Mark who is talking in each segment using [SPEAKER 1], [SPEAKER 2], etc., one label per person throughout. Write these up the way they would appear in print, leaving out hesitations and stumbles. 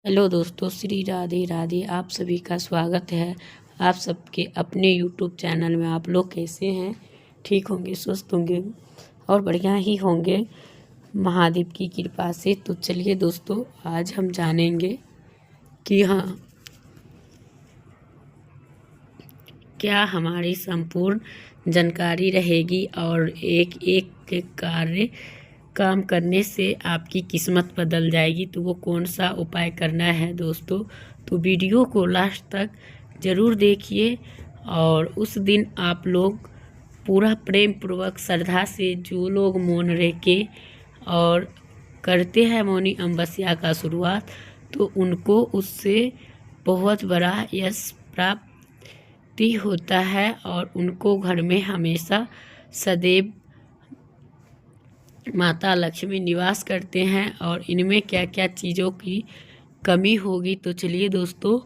[SPEAKER 1] Hello दोस्तों, श्री राधे राधे। आप सभी का स्वागत है आप सबके अपने यूट्यूब चैनल में। आप लोग कैसे हैं? ठीक होंगे, स्वस्थ होंगे और बढ़िया ही होंगे महादेव की कृपा से। तो चलिए दोस्तों, आज हम जानेंगे कि हाँ, क्या हमारी संपूर्ण जानकारी रहेगी और एक एक के कार्य काम करने से आपकी किस्मत बदल जाएगी। तो वो कौन सा उपाय करना है दोस्तों? तो वीडियो को लास्ट तक ज़रूर देखिए। और उस दिन आप लोग पूरा प्रेम पूर्वक श्रद्धा से जो लोग मौन रह के और करते हैं मौनी अमावस्या का शुरुआत, तो उनको उससे बहुत बड़ा यश प्राप्ति होता है और उनको घर में हमेशा सदैव माता लक्ष्मी निवास करते हैं। और इनमें क्या क्या चीज़ों की कमी होगी, तो चलिए दोस्तों,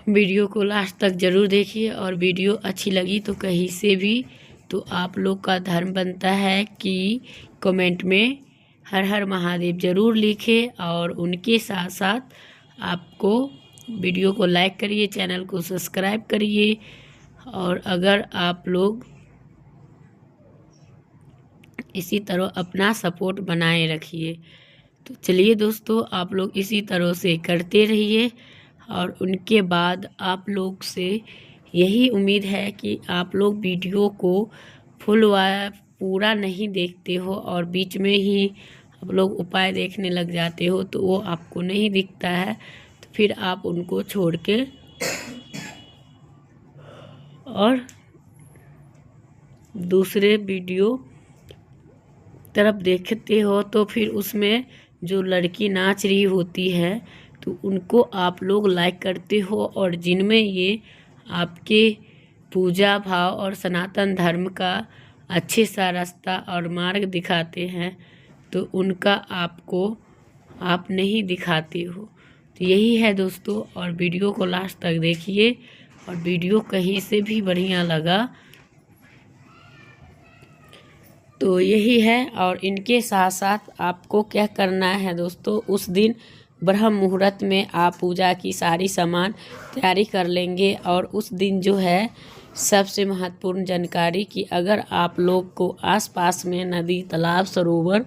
[SPEAKER 1] वीडियो को लास्ट तक ज़रूर देखिए। और वीडियो अच्छी लगी तो कहीं से भी तो आप लोग का धर्म बनता है कि कमेंट में हर हर महादेव ज़रूर लिखें। और उनके साथ साथ आपको वीडियो को लाइक करिए, चैनल को सब्सक्राइब करिए। और अगर आप लोग इसी तरह अपना सपोर्ट बनाए रखिए। तो चलिए दोस्तों, आप लोग इसी तरह से करते रहिए। और उनके बाद आप लोग से यही उम्मीद है कि आप लोग वीडियो को फुल व पूरा नहीं देखते हो और बीच में ही आप लोग उपाय देखने लग जाते हो, तो वो आपको नहीं दिखता है। तो फिर आप उनको छोड़ के और दूसरे वीडियो तरफ देखते हो, तो फिर उसमें जो लड़की नाच रही होती है तो उनको आप लोग लाइक करते हो। और जिनमें ये आपके पूजा भाव और सनातन धर्म का अच्छे सा रास्ता और मार्ग दिखाते हैं, तो उनका आप नहीं दिखाते हो। तो यही है दोस्तों। और वीडियो को लास्ट तक देखिए। और वीडियो कहीं से भी बढ़िया लगा तो यही है। और इनके साथ साथ आपको क्या करना है दोस्तों, उस दिन ब्रह्म मुहूर्त में आप पूजा की सारी सामान तैयारी कर लेंगे। और उस दिन जो है सबसे महत्वपूर्ण जानकारी कि अगर आप लोग को आसपास में नदी, तालाब, सरोवर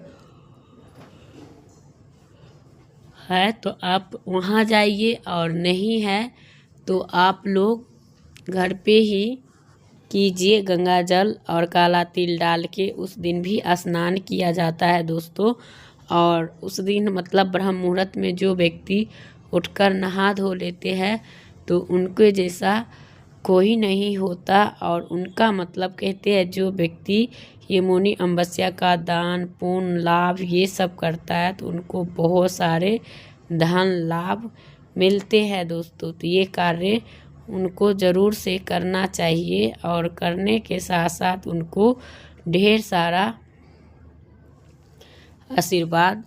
[SPEAKER 1] है तो आप वहाँ जाइए, और नहीं है तो आप लोग घर पे ही कीजिए। गंगा जल और काला तिल डाल के उस दिन भी स्नान किया जाता है दोस्तों। और उस दिन मतलब ब्रह्म मुहूर्त में जो व्यक्ति उठकर नहा धो लेते हैं तो उनके जैसा कोई नहीं होता। और उनका मतलब कहते हैं जो व्यक्ति ये मौनी अमावस्या का दान पुण्य लाभ ये सब करता है तो उनको बहुत सारे धन लाभ मिलते हैं दोस्तों। तो ये कार्य उनको ज़रूर से करना चाहिए और करने के साथ साथ उनको ढेर सारा आशीर्वाद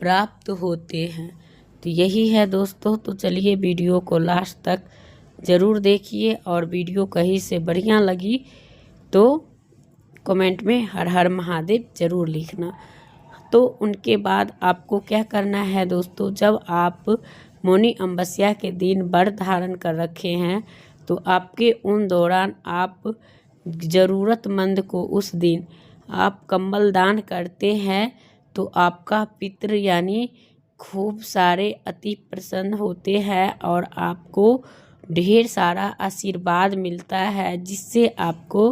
[SPEAKER 1] प्राप्त होते हैं। तो यही है दोस्तों। तो चलिए वीडियो को लास्ट तक ज़रूर देखिए। और वीडियो कहीं से बढ़िया लगी तो कमेंट में हर हर महादेव ज़रूर लिखना। तो उनके बाद आपको क्या करना है दोस्तों, जब आप मौनी अमावस्या के दिन व्रत धारण कर रखे हैं तो आपके उन दौरान आप ज़रूरतमंद को उस दिन आप कंबल दान करते हैं तो आपका पितृ यानी खूब सारे अति प्रसन्न होते हैं और आपको ढेर सारा आशीर्वाद मिलता है, जिससे आपको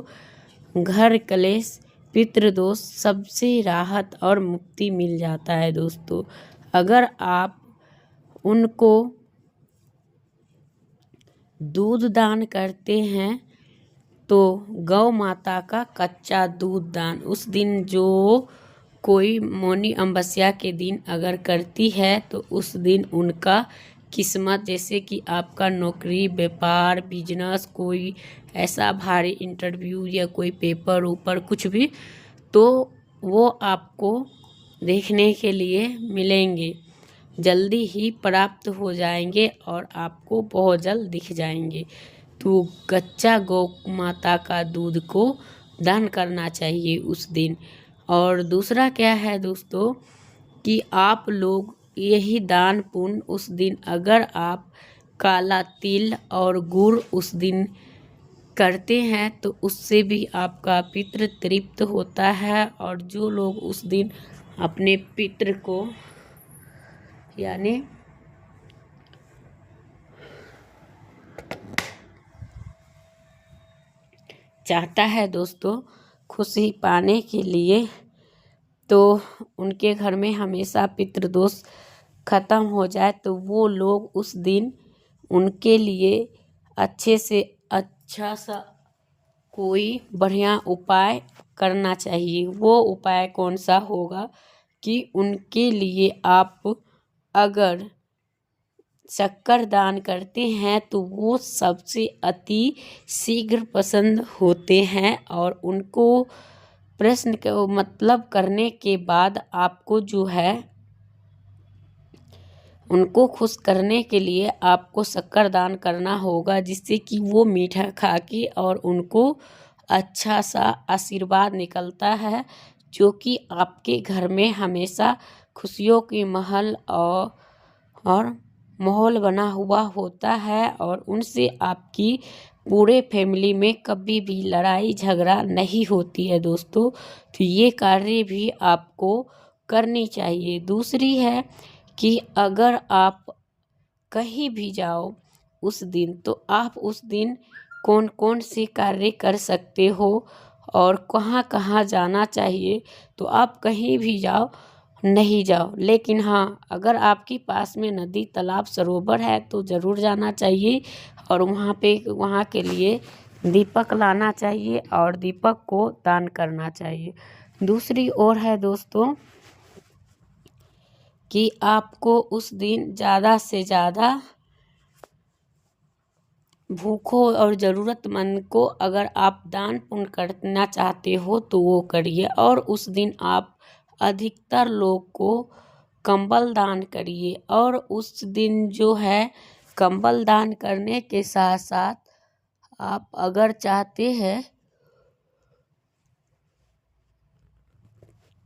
[SPEAKER 1] घर कलेश पितृदोष सबसे राहत और मुक्ति मिल जाता है दोस्तों। अगर आप उनको दूध दान करते हैं तो गौ माता का कच्चा दूध दान उस दिन जो कोई मौनी अमावस्या के दिन अगर करती है तो उस दिन उनका किस्मत, जैसे कि आपका नौकरी, व्यापार, बिजनेस, कोई ऐसा भारी इंटरव्यू या कोई पेपर ऊपर कुछ भी, तो वो आपको देखने के लिए मिलेंगे, जल्दी ही प्राप्त हो जाएंगे और आपको बहुत जल्द दिख जाएंगे। तो कच्चा गौ माता का दूध को दान करना चाहिए उस दिन। और दूसरा क्या है दोस्तों कि आप लोग यही दान पुण्य उस दिन अगर आप काला तिल और गुड़ उस दिन करते हैं तो उससे भी आपका पितृ तृप्त होता है। और जो लोग उस दिन अपने पितृ को यानी चाहता है दोस्तों खुशी पाने के लिए, तो उनके घर में हमेशा पितृदोष खत्म हो जाए, तो वो लोग उस दिन उनके लिए अच्छे से अच्छा सा कोई बढ़िया उपाय करना चाहिए। वो उपाय कौन सा होगा कि उनके लिए आप अगर शक्कर दान करते हैं तो वो सबसे अति शीघ्र पसंद होते हैं। और उनको प्रश्न का मतलब करने के बाद आपको जो है उनको खुश करने के लिए आपको शक्कर दान करना होगा, जिससे कि वो मीठा खा के और उनको अच्छा सा आशीर्वाद निकलता है, जो कि आपके घर में हमेशा खुशियों की महल और माहौल बना हुआ होता है। और उनसे आपकी पूरे फैमिली में कभी भी लड़ाई झगड़ा नहीं होती है दोस्तों। तो ये कार्य भी आपको करनी चाहिए। दूसरी है कि अगर आप कहीं भी जाओ उस दिन, तो आप उस दिन कौन कौन से कार्य कर सकते हो और कहाँ कहाँ जाना चाहिए, तो आप कहीं भी जाओ नहीं जाओ, लेकिन हाँ अगर आपके पास में नदी तालाब सरोवर है तो ज़रूर जाना चाहिए और वहाँ के लिए दीपक लाना चाहिए और दीपक को दान करना चाहिए। दूसरी ओर है दोस्तों कि आपको उस दिन ज़्यादा से ज़्यादा भूखों और ज़रूरतमंद को अगर आप दान पुण्य करना चाहते हो तो वो करिए। और उस दिन आप अधिकतर लोग को कंबल दान करिए। और उस दिन जो है कंबल दान करने के साथ साथ आप अगर चाहते हैं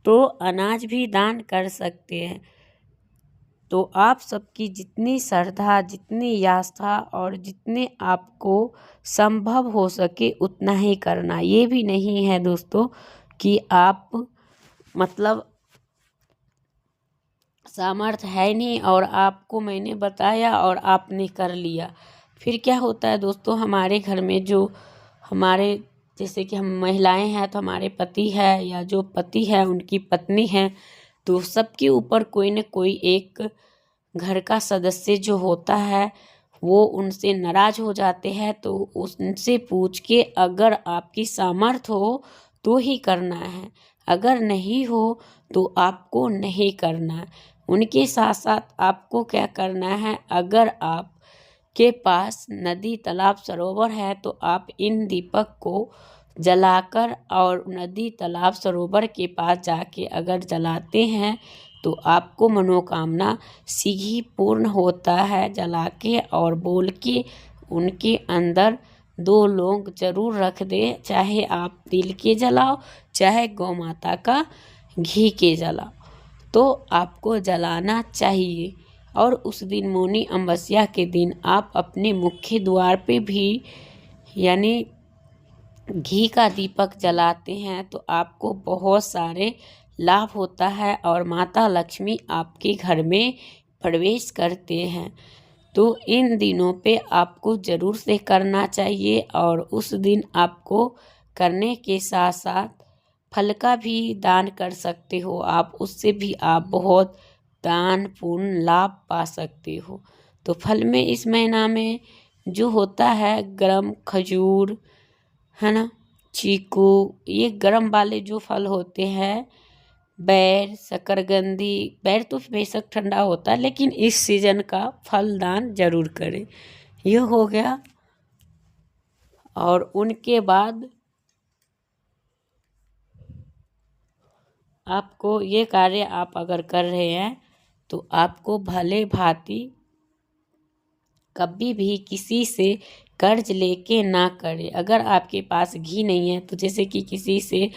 [SPEAKER 1] तो अनाज भी दान कर सकते हैं। तो आप सबकी जितनी श्रद्धा, जितनी आस्था और जितने आपको संभव हो सके उतना ही करना। ये भी नहीं है दोस्तों कि आप मतलब सामर्थ्य है नहीं और आपको मैंने बताया और आपने कर लिया। फिर क्या होता है दोस्तों, हमारे घर में जो हमारे जैसे कि हम महिलाएं हैं तो हमारे पति है या जो पति है उनकी पत्नी है, तो सबके ऊपर कोई न कोई एक घर का सदस्य जो होता है वो उनसे नाराज हो जाते हैं। तो उनसे पूछ के अगर आपकी सामर्थ्य हो तो ही करना है, अगर नहीं हो तो आपको नहीं करना। उनके साथ साथ आपको क्या करना है, अगर आप के पास नदी तालाब सरोवर है तो आप इन दीपक को जलाकर और नदी तालाब सरोवर के पास जाके अगर जलाते हैं तो आपको मनोकामना शीघ्र पूर्ण होता है। जला के और बोल के उनके अंदर 2 लौंग जरूर रख दें, चाहे आप तिल के जलाओ चाहे गौ माता का घी के जलाओ, तो आपको जलाना चाहिए। और उस दिन मौनी अमावस्या के दिन आप अपने मुख्य द्वार पे भी यानी घी का दीपक जलाते हैं तो आपको बहुत सारे लाभ होता है और माता लक्ष्मी आपके घर में प्रवेश करते हैं। तो इन दिनों पे आपको ज़रूर से करना चाहिए। और उस दिन आपको करने के साथ साथ फल का भी दान कर सकते हो आप, उससे भी आप बहुत दान पुण्य लाभ पा सकते हो। तो फल में इस महीना में जो होता है गरम खजूर है ना, चीकू, ये गरम वाले जो फल होते हैं, बैर, शकरकंदी, बैर तो बेशक ठंडा होता है लेकिन इस सीजन का फल दान जरूर करें। ये हो गया। और उनके बाद आपको ये कार्य आप अगर कर रहे हैं तो आपको भले भांति कभी भी किसी से कर्ज लेके ना करें। अगर आपके पास घी नहीं है तो जैसे कि किसी से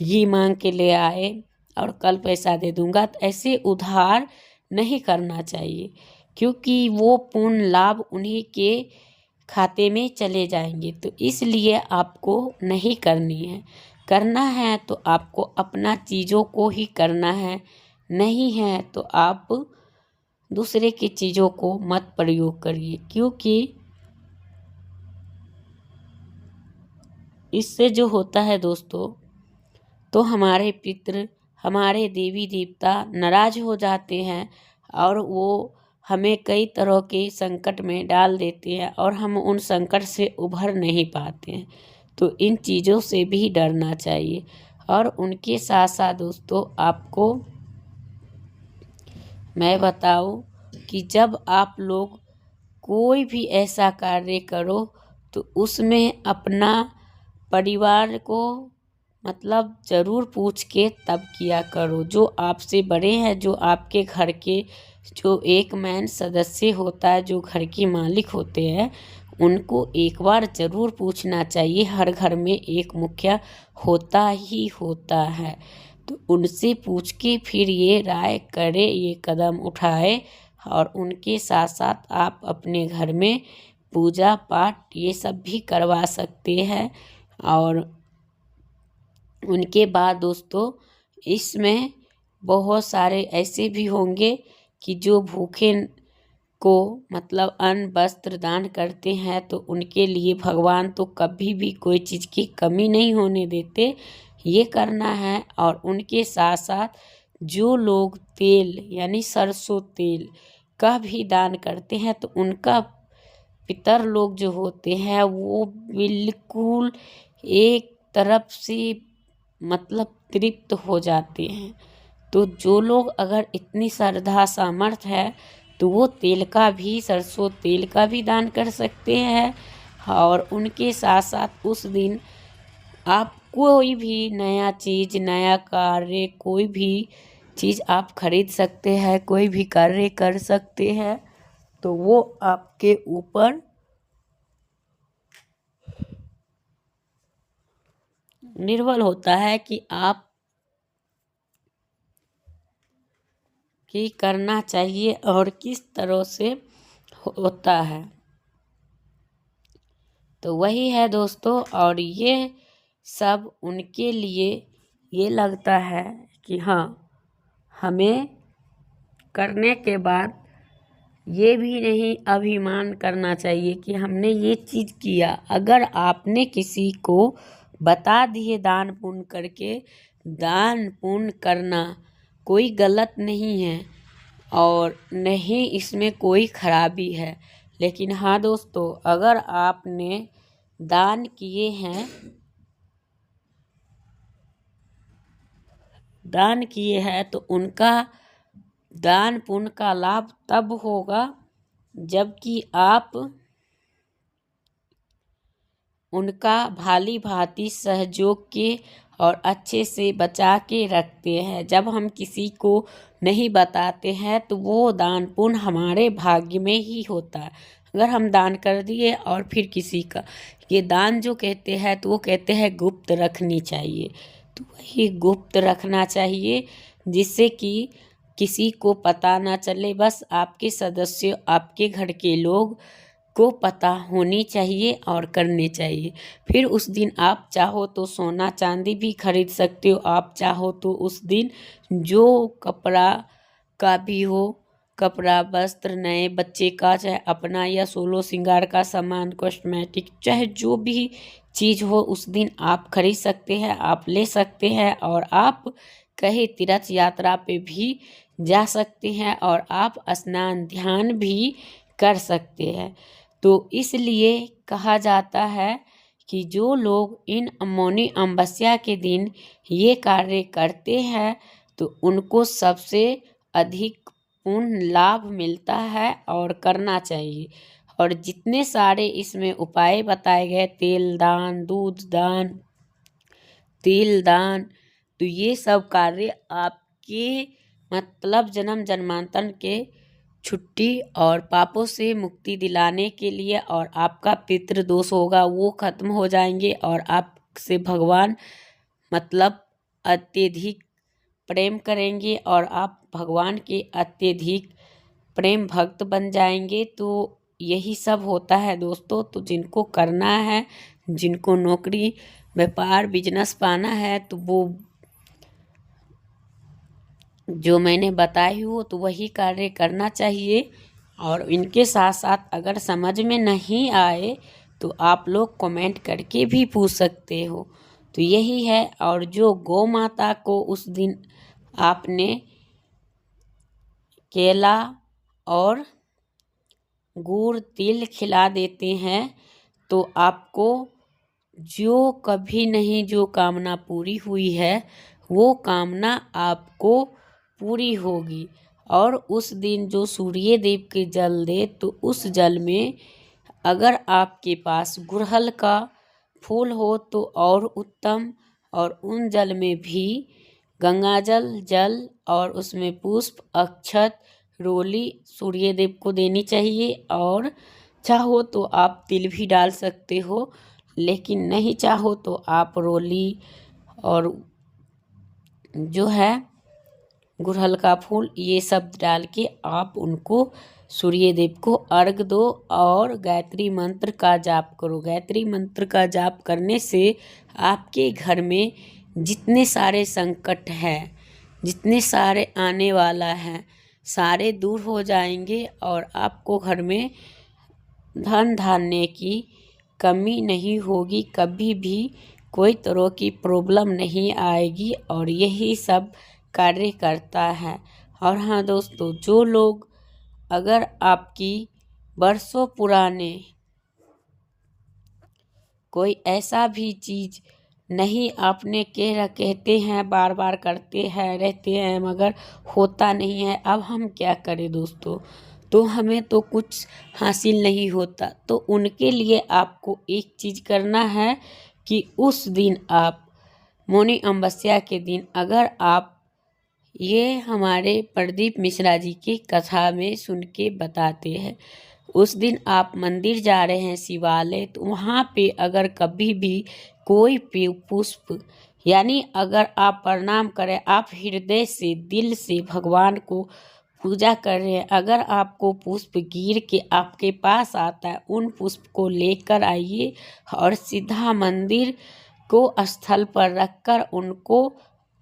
[SPEAKER 1] घी मांग के ले आए और कल पैसा दे दूंगा, तो ऐसे उधार नहीं करना चाहिए, क्योंकि वो पूर्ण लाभ उन्हीं के खाते में चले जाएंगे। तो इसलिए आपको नहीं करनी है। करना है तो आपको अपना चीज़ों को ही करना है, नहीं है तो आप दूसरे की चीज़ों को मत प्रयोग करिए, क्योंकि इससे जो होता है दोस्तों, तो हमारे पितृ, हमारे देवी देवता नाराज हो जाते हैं और वो हमें कई तरह के संकट में डाल देते हैं और हम उन संकट से उभर नहीं पाते हैं। तो इन चीज़ों से भी डरना चाहिए। और उनके साथ साथ दोस्तों आपको मैं बताऊं कि जब आप लोग कोई भी ऐसा कार्य करो तो उसमें अपना परिवार को मतलब ज़रूर पूछ के तब किया करो। जो आपसे बड़े हैं, जो आपके घर के जो एक मैन सदस्य होता है, जो घर के मालिक होते हैं, उनको एक बार ज़रूर पूछना चाहिए। हर घर में एक मुखिया होता ही होता है, तो उनसे पूछ के फिर ये राय करे, ये कदम उठाए। और उनके साथ साथ आप अपने घर में पूजा पाठ ये सब भी करवा सकते हैं। और उनके बाद दोस्तों इसमें बहुत सारे ऐसे भी होंगे कि जो भूखे को मतलब अन्न वस्त्र दान करते हैं, तो उनके लिए भगवान तो कभी भी कोई चीज़ की कमी नहीं होने देते। ये करना है। और उनके साथ साथ जो लोग तेल यानी सरसों तेल का भी दान करते हैं, तो उनका पितर लोग जो होते हैं वो बिल्कुल एक तरफ से मतलब तृप्त हो जाते हैं। तो जो लोग अगर इतनी श्रद्धा सामर्थ्य है तो वो तेल का भी, सरसों तेल का भी दान कर सकते हैं। और उनके साथ साथ उस दिन आप कोई भी नया चीज़, नया कार्य, कोई भी चीज़ आप खरीद सकते हैं, कोई भी कार्य कर सकते हैं। तो वो आपके ऊपर निर्भर होता है कि आप की करना चाहिए और किस तरह से होता है। तो वही है दोस्तों। और ये सब उनके लिए ये लगता है कि हाँ, हमें करने के बाद ये भी नहीं अभिमान करना चाहिए कि हमने ये चीज़ किया। अगर आपने किसी को बता दिए दान पुण्य करके, दान पुण्य करना कोई गलत नहीं है और नहीं इसमें कोई खराबी है। लेकिन हाँ दोस्तों, अगर आपने दान किए हैं, तो उनका दान पुण्य का लाभ तब होगा जबकि आप उनका भाली भांति सहयोग के और अच्छे से बचा के रखते हैं। जब हम किसी को नहीं बताते हैं तो वो दान पुण्य हमारे भाग्य में ही होता है। अगर हम दान कर दिए और फिर किसी का ये दान जो कहते हैं, तो वो कहते हैं गुप्त रखनी चाहिए। तो वही गुप्त रखना चाहिए, जिससे कि किसी को पता ना चले। बस आपके सदस्य, आपके घर के लोग को पता होनी चाहिए और करने चाहिए। फिर उस दिन आप चाहो तो सोना चांदी भी खरीद सकते हो। आप चाहो तो उस दिन जो कपड़ा का भी हो, कपड़ा वस्त्र नए बच्चे का, चाहे अपना या सोलो श्रृंगार का सामान, कॉस्मेटिक, चाहे जो भी चीज़ हो उस दिन आप खरीद सकते हैं, आप ले सकते हैं। और आप कहीं तीर्थ यात्रा पे भी जा सकते हैं और आप स्नान ध्यान भी कर सकते हैं। तो इसलिए कहा जाता है कि जो लोग इन मौनी अमावस्या के दिन ये कार्य करते हैं तो उनको सबसे अधिक पूर्ण लाभ मिलता है और करना चाहिए। और जितने सारे इसमें उपाय बताए गए, तेल दान, दूध दान, तिल दान, तो ये सब कार्य आपके मतलब जन्म जन्मांतर के छुट्टी और पापों से मुक्ति दिलाने के लिए, और आपका पितृदोष होगा वो खत्म हो जाएंगे और आपसे भगवान मतलब अत्यधिक प्रेम करेंगे और आप भगवान के अत्यधिक प्रेम भक्त बन जाएंगे। तो यही सब होता है दोस्तों। तो जिनको करना है, जिनको नौकरी व्यापार बिजनेस पाना है, तो वो जो मैंने बताई हो तो वही कार्य करना चाहिए। और इनके साथ साथ अगर समझ में नहीं आए तो आप लोग कमेंट करके भी पूछ सकते हो। तो यही है। और जो गौ माता को उस दिन आपने केला और गुड़ तिल खिला देते हैं तो आपको जो कभी नहीं जो कामना पूरी हुई है वो कामना आपको पूरी होगी। और उस दिन जो सूर्य देव के जल दे तो उस जल में अगर आपके पास गुड़हल का फूल हो तो और उत्तम। और उन जल में भी गंगाजल जल और उसमें पुष्प अक्षत रोली सूर्य देव को देनी चाहिए। और चाहो तो आप तिल भी डाल सकते हो, लेकिन नहीं चाहो तो आप रोली और जो है गुड़हल का फूल ये सब डाल के आप उनको सूर्य देव को अर्घ दो। और गायत्री मंत्र का जाप करो। गायत्री मंत्र का जाप करने से आपके घर में जितने सारे संकट हैं, जितने सारे आने वाला है, सारे दूर हो जाएंगे और आपको घर में धन धान्य की कमी नहीं होगी। कभी भी कोई तरह की प्रॉब्लम नहीं आएगी। और यही सब कार्य करता है। और हाँ दोस्तों, जो लोग अगर आपकी बरसों पुराने कोई ऐसा भी चीज़ नहीं आपने कहते हैं, बार बार करते हैं रहते हैं मगर होता नहीं है, अब हम क्या करें दोस्तों। तो हमें तो कुछ हासिल नहीं होता। तो उनके लिए आपको एक चीज़ करना है कि उस दिन आप मौनी अमावस्या के दिन अगर आप ये हमारे प्रदीप मिश्रा जी की कथा में सुन के बताते हैं, उस दिन आप मंदिर जा रहे हैं शिवालय, तो वहाँ पे अगर कभी भी कोई पुष्प यानी अगर आप प्रणाम करें, आप हृदय से दिल से भगवान को पूजा कर रहे हैं, अगर आपको पुष्प गिर के आपके पास आता है, उन पुष्प को लेकर आइए और सीधा मंदिर को स्थल पर रखकर उनको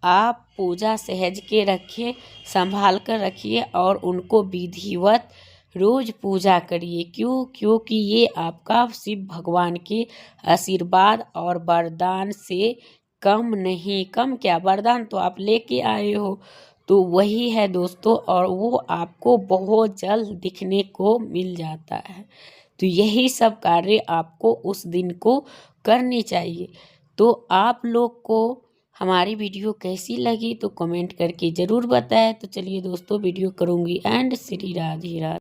[SPEAKER 1] आप पूजा सहज के रखिए, संभाल कर रखिए और उनको विधिवत रोज पूजा करिए। क्योंकि ये आपका शिव भगवान के आशीर्वाद और वरदान से कम नहीं। कम क्या, वरदान तो आप लेके आए हो, तो वही है दोस्तों। और वो आपको बहुत जल्द दिखने को मिल जाता है। तो यही सब कार्य आपको उस दिन को करनी चाहिए। तो आप लोग को हमारी वीडियो कैसी लगी तो कमेंट करके ज़रूर बताएं। तो चलिए दोस्तों, वीडियो करूँगी एंड श्री राधे राधे।